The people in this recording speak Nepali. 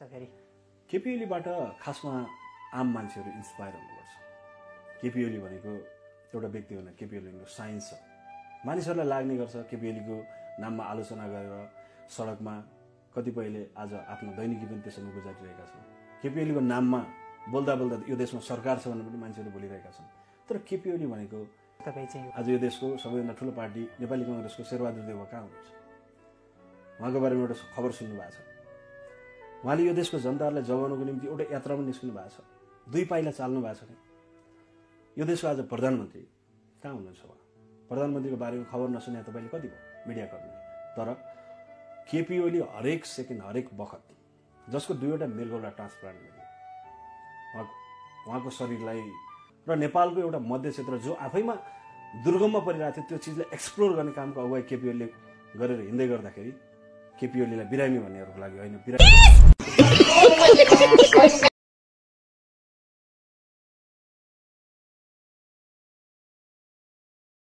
केपी ओलीबाट खासमा आम मान्छेहरू इन्स्पायर हुनुपर्छ। केपी ओली भनेको एउटा व्यक्ति होइन, केपी ओलीको साइन्स छ। मानिसहरूलाई लाग्ने गर्छ केपी ओलीको नाममा आलोचना गरेर सडकमा कतिपयले आज आफ्नो दैनिकी पनि त्यसैमा गुजारिरहेका छन्। केपी ओलीको नाममा बोल्दा बोल्दा यो देशमा सरकार छ भनेर पनि मान्छेहरू बोलिरहेका छन्। तर केपी ओली भनेको आज यो देशको सबैभन्दा ठुलो पार्टी नेपाली कांग्रेसको शेरबहादुर देउवा कहाँ हुनुहुन्छ? उहाँको बारेमा एउटा खबर सुन्नु भएको छ। उहाँले यो देशको जनताहरूलाई जगाउनको निम्ति एउटा यात्रा पनि निस्किनु भएको छ, 2 पाइला चाल्नु भएको छ। यो देशको आज प्रधानमन्त्री कहाँ हुनुहुन्छ? उहाँ प्रधानमन्त्रीको बारेमा खबर नसुने तपाईँले कति भयो मिडियाकर्मी? तर केपी ओली हरेक सेकेन्ड हरेक बखत जसको 2वटा मेलगौला ट्रान्सप्लान्ट गरियो उहाँको शरीरलाई र नेपालको एउटा मध्य क्षेत्र जो आफैमा दुर्गममा परिरहेको थियो त्यो चिजलाई एक्सप्लोर गर्ने कामको अगुवाई केपी ओलीले गरेर हिँड्दै गर्दाखेरि केपी ओलीलाई बिरामी भन्नेहरूको लागि होइन, बिरामी